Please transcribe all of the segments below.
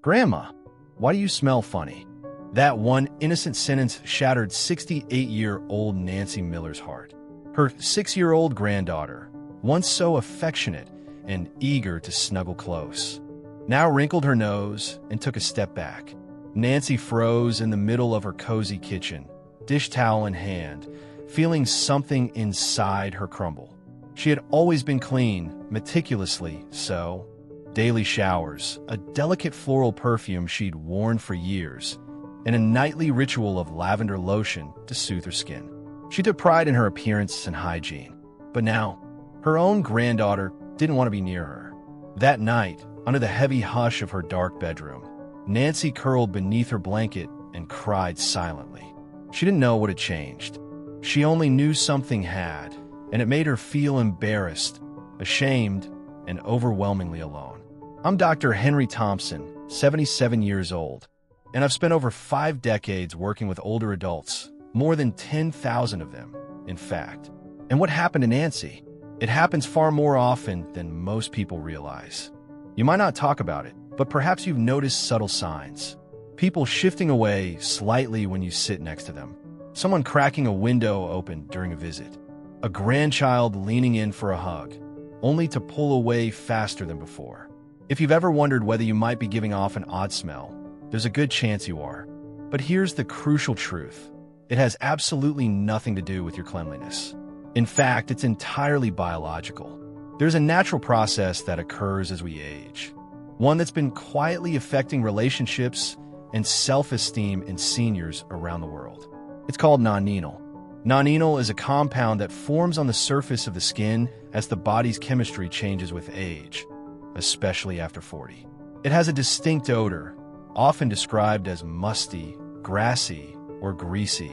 "Grandma, why do you smell funny?" That one innocent sentence shattered 68-year-old Nancy Miller's heart. Her 6-year-old granddaughter, once so affectionate and eager to snuggle close, now wrinkled her nose and took a step back. Nancy froze in the middle of her cozy kitchen, dish towel in hand, feeling something inside her crumble. She had always been clean, meticulously so. Daily showers, a delicate floral perfume she'd worn for years, and a nightly ritual of lavender lotion to soothe her skin. She took pride in her appearance and hygiene. But now, her own granddaughter didn't want to be near her. That night, under the heavy hush of her dark bedroom, Nancy curled beneath her blanket and cried silently. She didn't know what had changed. She only knew something had, and it made her feel embarrassed, ashamed, and overwhelmingly alone. I'm Dr. Henry Thompson, 77 years old, and I've spent over 5 decades working with older adults, more than 10,000 of them, in fact. And what happened to Nancy? It happens far more often than most people realize. You might not talk about it, but perhaps you've noticed subtle signs. People shifting away slightly when you sit next to them. Someone cracking a window open during a visit. A grandchild leaning in for a hug, only to pull away faster than before. If you've ever wondered whether you might be giving off an odd smell, there's a good chance you are. But here's the crucial truth. It has absolutely nothing to do with your cleanliness. In fact, it's entirely biological. There's a natural process that occurs as we age, one that's been quietly affecting relationships and self-esteem in seniors around the world. It's called nonenal. Nonenal is a compound that forms on the surface of the skin as the body's chemistry changes with age, especially after 40. It has a distinct odor, often described as musty, grassy, or greasy.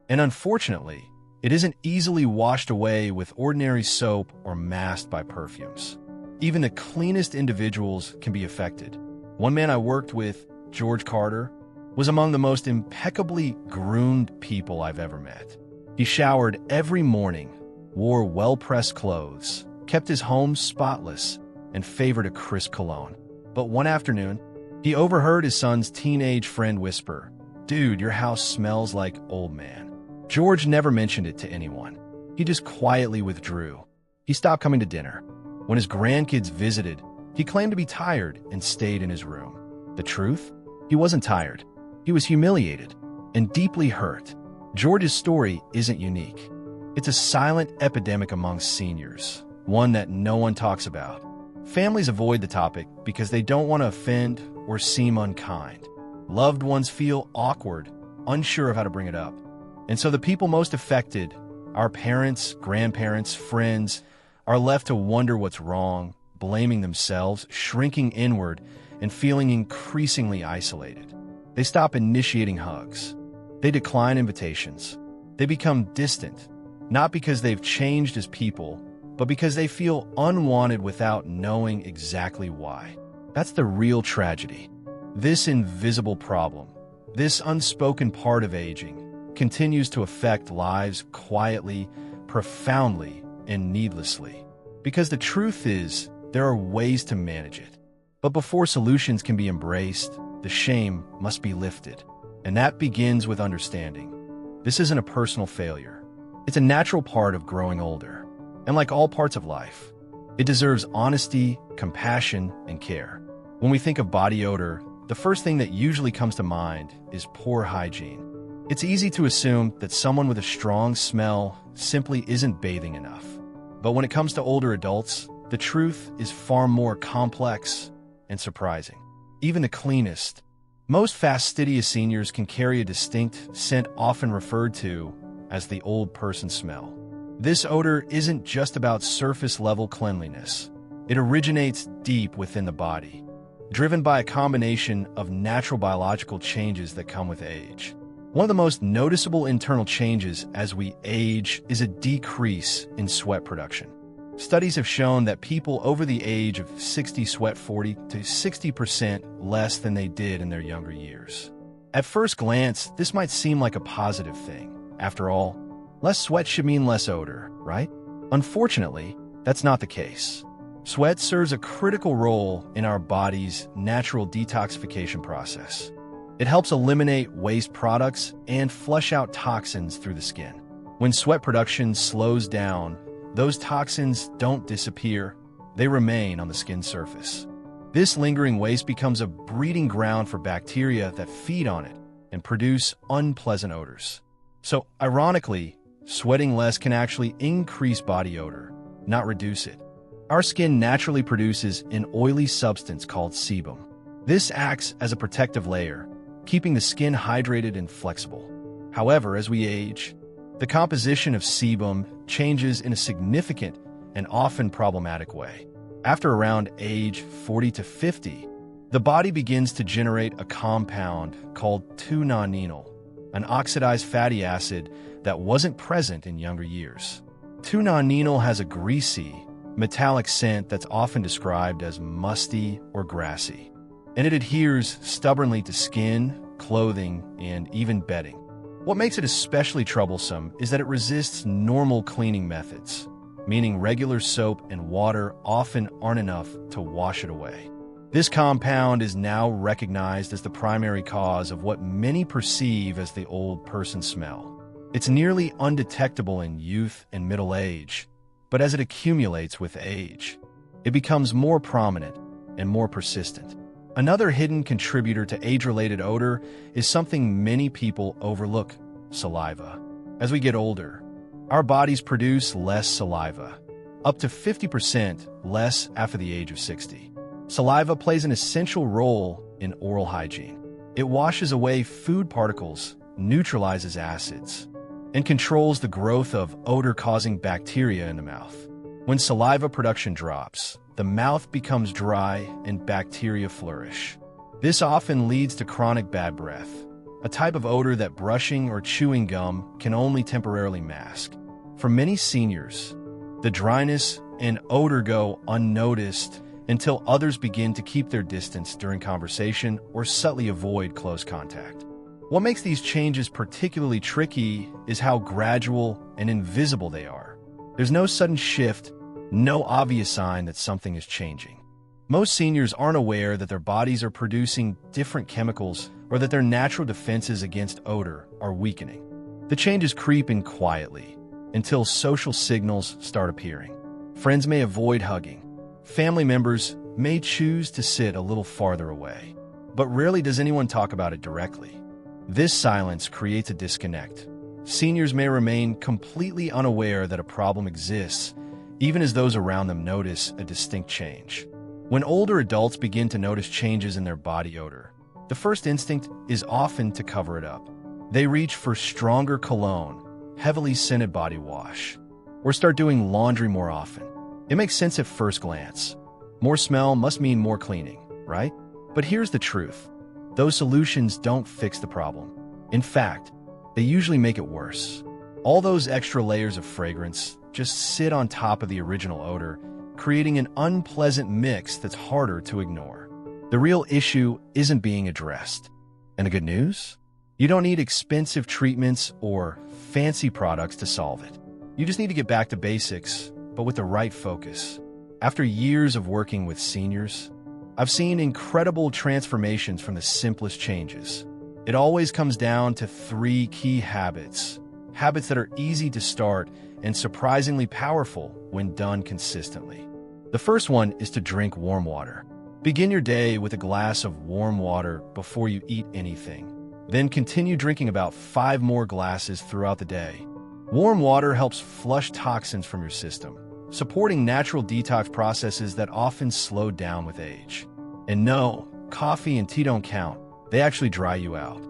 And unfortunately, it isn't easily washed away with ordinary soap or masked by perfumes. Even the cleanest individuals can be affected. One man I worked with, George Carter, was among the most impeccably groomed people I've ever met. He showered every morning, wore well-pressed clothes, kept his home spotless, and favored a crisp cologne. But one afternoon, he overheard his son's teenage friend whisper, "Dude, your house smells like old man." George never mentioned it to anyone. He just quietly withdrew. He stopped coming to dinner. When his grandkids visited, he claimed to be tired and stayed in his room. The truth? He wasn't tired. He was humiliated and deeply hurt. George's story isn't unique. It's a silent epidemic among seniors, one that no one talks about. Families avoid the topic because they don't want to offend or seem unkind. Loved ones feel awkward, unsure of how to bring it up. And so the people most affected, our parents, grandparents, friends, are left to wonder what's wrong, blaming themselves, shrinking inward, and feeling increasingly isolated. They stop initiating hugs. They decline invitations. They become distant, not because they've changed as people, but because they feel unwanted without knowing exactly why. That's the real tragedy. This invisible problem, this unspoken part of aging, continues to affect lives quietly, profoundly, and needlessly. Because the truth is, there are ways to manage it. But before solutions can be embraced, the shame must be lifted. And that begins with understanding. This isn't a personal failure. It's a natural part of growing older. And like all parts of life, it deserves honesty, compassion, and care. When we think of body odor, the first thing that usually comes to mind is poor hygiene. It's easy to assume that someone with a strong smell simply isn't bathing enough. But when it comes to older adults, the truth is far more complex and surprising. Even the cleanest, most fastidious seniors can carry a distinct scent often referred to as the old person smell. This odor isn't just about surface-level cleanliness. It originates deep within the body, driven by a combination of natural biological changes that come with age. One of the most noticeable internal changes as we age is a decrease in sweat production. Studies have shown that people over the age of 60 sweat 40 to 60% less than they did in their younger years. At first glance, this might seem like a positive thing. After all, less sweat should mean less odor, right? Unfortunately, that's not the case. Sweat serves a critical role in our body's natural detoxification process. It helps eliminate waste products and flush out toxins through the skin. When sweat production slows down, those toxins don't disappear, they remain on the skin surface. This lingering waste becomes a breeding ground for bacteria that feed on it and produce unpleasant odors. So, ironically, sweating less can actually increase body odor, not reduce it. Our skin naturally produces an oily substance called sebum. This acts as a protective layer, keeping the skin hydrated and flexible. However, as we age, the composition of sebum changes in a significant and often problematic way. After around age 40 to 50, the body begins to generate a compound called 2-nonenal, an oxidized fatty acid that wasn't present in younger years. 2-nonenal has a greasy, metallic scent that's often described as musty or grassy, and it adheres stubbornly to skin, clothing, and even bedding. What makes it especially troublesome is that it resists normal cleaning methods, meaning regular soap and water often aren't enough to wash it away. This compound is now recognized as the primary cause of what many perceive as the old person smell. It's nearly undetectable in youth and middle age, but as it accumulates with age, it becomes more prominent and more persistent. Another hidden contributor to age-related odor is something many people overlook: saliva. As we get older, our bodies produce less saliva, up to 50% less after the age of 60. Saliva plays an essential role in oral hygiene. It washes away food particles, neutralizes acids, and controls the growth of odor-causing bacteria in the mouth. When saliva production drops, the mouth becomes dry and bacteria flourish. This often leads to chronic bad breath, a type of odor that brushing or chewing gum can only temporarily mask. For many seniors, the dryness and odor go unnoticed until others begin to keep their distance during conversation or subtly avoid close contact. What makes these changes particularly tricky is how gradual and invisible they are. There's no sudden shift, no obvious sign that something is changing. Most seniors aren't aware that their bodies are producing different chemicals or that their natural defenses against odor are weakening. The changes creep in quietly until social signals start appearing. Friends may avoid hugging. Family members may choose to sit a little farther away. But rarely does anyone talk about it directly. This silence creates a disconnect. Seniors may remain completely unaware that a problem exists, even as those around them notice a distinct change. When older adults begin to notice changes in their body odor, the first instinct is often to cover it up. They reach for stronger cologne, heavily scented body wash, or start doing laundry more often. It makes sense at first glance. More smell must mean more cleaning, right? But here's the truth. Those solutions don't fix the problem. In fact, they usually make it worse. All those extra layers of fragrance just sit on top of the original odor, creating an unpleasant mix that's harder to ignore. The real issue isn't being addressed. And the good news? You don't need expensive treatments or fancy products to solve it. You just need to get back to basics, but with the right focus. After years of working with seniors, I've seen incredible transformations from the simplest changes. It always comes down to 3 key habits that are easy to start and surprisingly powerful when done consistently. The first one is to drink warm water. Begin your day with a glass of warm water before you eat anything. Then continue drinking about 5 more glasses throughout the day. Warm water helps flush toxins from your system, supporting natural detox processes that often slow down with age. And no, coffee and tea don't count. They actually dry you out.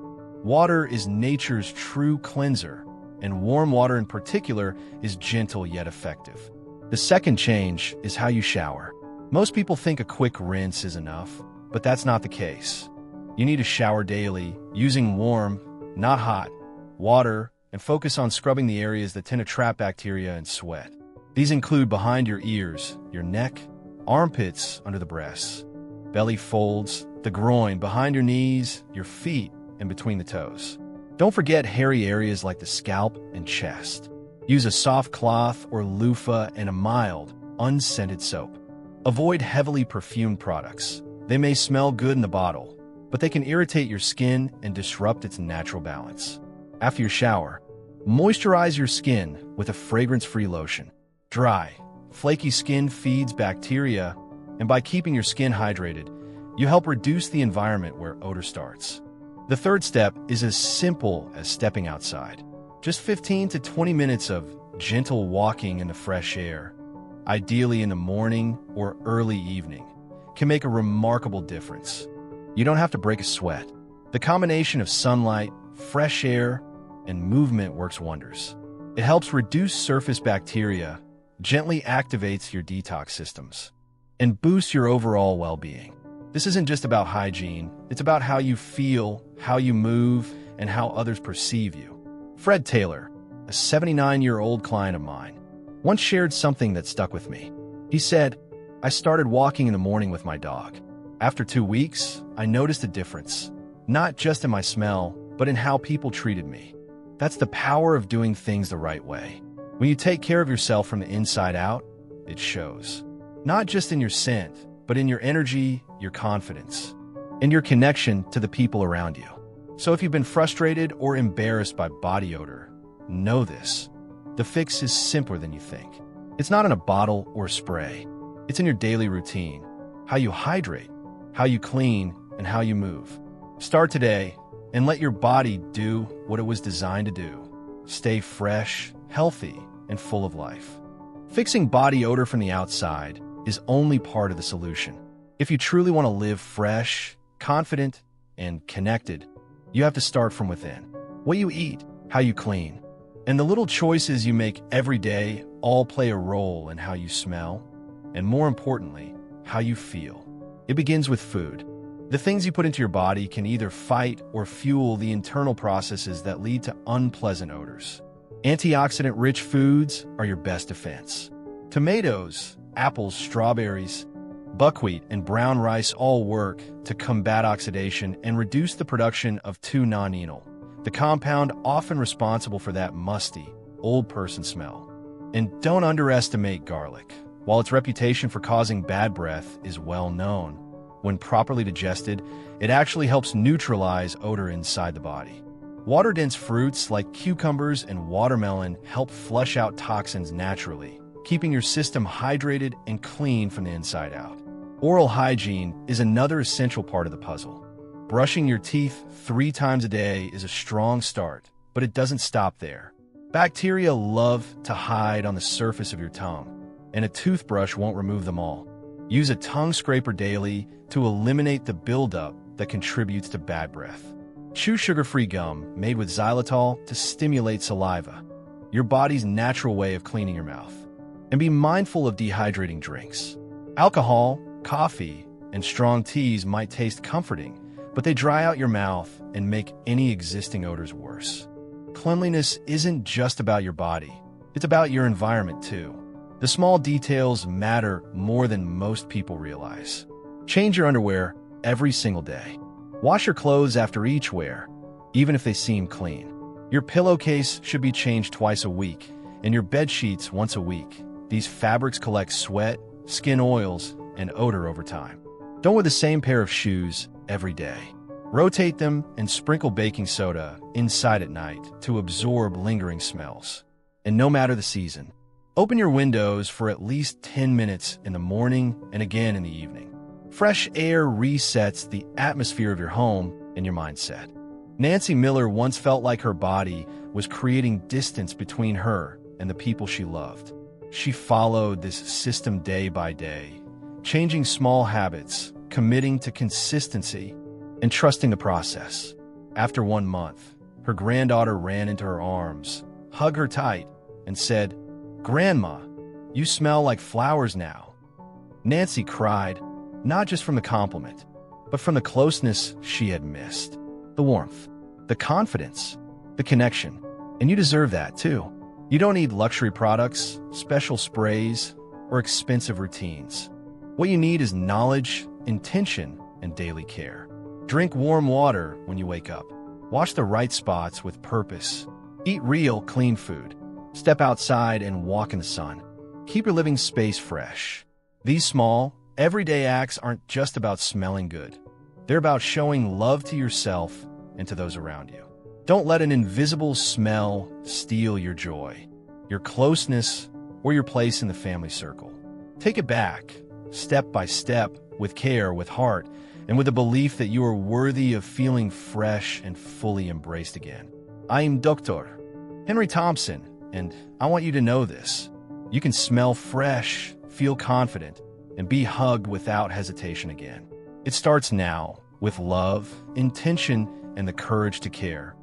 Water is nature's true cleanser, and warm water in particular is gentle yet effective. The second change is how you shower. Most people think a quick rinse is enough, but that's not the case. You need to shower daily, using warm, not hot, water, and focus on scrubbing the areas that tend to trap bacteria and sweat. These include behind your ears, your neck, armpits under the breasts, belly folds, the groin, behind your knees, your feet, and between the toes. Don't forget hairy areas like the scalp and chest. Use a soft cloth or loofah and a mild, unscented soap. Avoid heavily perfumed products. They may smell good in the bottle, but they can irritate your skin and disrupt its natural balance. After your shower, moisturize your skin with a fragrance-free lotion. Dry, flaky skin feeds bacteria, and by keeping your skin hydrated, you help reduce the environment where odor starts. The third step is as simple as stepping outside. Just 15 to 20 minutes of gentle walking in the fresh air, ideally in the morning or early evening, can make a remarkable difference. You don't have to break a sweat. The combination of sunlight, fresh air, and movement works wonders. It helps reduce surface bacteria, gently activates your detox systems, and boosts your overall well-being. This isn't just about hygiene, it's about how you feel, how you move, and how others perceive you. Fred Taylor, a 79-year-old client of mine, once shared something that stuck with me. He said, "I started walking in the morning with my dog. After 2 weeks, I noticed a difference, not just in my smell, but in how people treated me." That's the power of doing things the right way. When you take care of yourself from the inside out, it shows. Not just in your scent, but in your energy, your confidence, and your connection to the people around you. So if you've been frustrated or embarrassed by body odor, know this. The fix is simpler than you think. It's not in a bottle or spray. It's in your daily routine. How you hydrate, how you clean, and how you move. Start today and let your body do what it was designed to do. Stay fresh, healthy, and full of life. Fixing body odor from the outside is only part of the solution. If you truly want to live fresh, confident, and connected, you have to start from within. What you eat, how you clean, and the little choices you make every day all play a role in how you smell, and more importantly, how you feel. It begins with food. The things you put into your body can either fight or fuel the internal processes that lead to unpleasant odors. Antioxidant-rich foods are your best defense. Tomatoes, apples, strawberries, buckwheat, and brown rice all work to combat oxidation and reduce the production of 2-non-enol, the compound often responsible for that musty, old person smell. And don't underestimate garlic. While its reputation for causing bad breath is well known, when properly digested, it actually helps neutralize odor inside the body. Water-dense fruits like cucumbers and watermelon help flush out toxins naturally, keeping your system hydrated and clean from the inside out. Oral hygiene is another essential part of the puzzle. Brushing your teeth 3 times a day is a strong start, but it doesn't stop there. Bacteria love to hide on the surface of your tongue, and a toothbrush won't remove them all. Use a tongue scraper daily to eliminate the buildup that contributes to bad breath. Chew sugar-free gum made with xylitol to stimulate saliva, your body's natural way of cleaning your mouth. And be mindful of dehydrating drinks. Alcohol, coffee, and strong teas might taste comforting, but they dry out your mouth and make any existing odors worse. Cleanliness isn't just about your body, it's about your environment too. The small details matter more than most people realize. Change your underwear every single day. Wash your clothes after each wear, even if they seem clean. Your pillowcase should be changed twice a week, and your bed sheets once a week. These fabrics collect sweat, skin oils, and odor over time. Don't wear the same pair of shoes every day. Rotate them and sprinkle baking soda inside at night to absorb lingering smells. And no matter the season, open your windows for at least 10 minutes in the morning and again in the evening. Fresh air resets the atmosphere of your home and your mindset. Nancy Miller once felt like her body was creating distance between her and the people she loved. She followed this system day by day, changing small habits, committing to consistency, and trusting the process. After 1 month, her granddaughter ran into her arms, hugged her tight, and said, "Grandma, you smell like flowers now." Nancy cried, not just from the compliment, but from the closeness she had missed. The warmth, the confidence, the connection. And you deserve that too. You don't need luxury products, special sprays, or expensive routines. What you need is knowledge, intention, and daily care. Drink warm water when you wake up. Wash the right spots with purpose. Eat real, clean food. Step outside and walk in the sun. Keep your living space fresh. These small, everyday acts aren't just about smelling good. They're about showing love to yourself and to those around you. Don't let an invisible smell steal your joy, your closeness, or your place in the family circle. Take it back, step by step, with care, with heart, and with a belief that you are worthy of feeling fresh and fully embraced again. I am Dr. Henry Thompson, and I want you to know this. You can smell fresh, feel confident, and be hugged without hesitation again. It starts now, with love, intention, and the courage to care.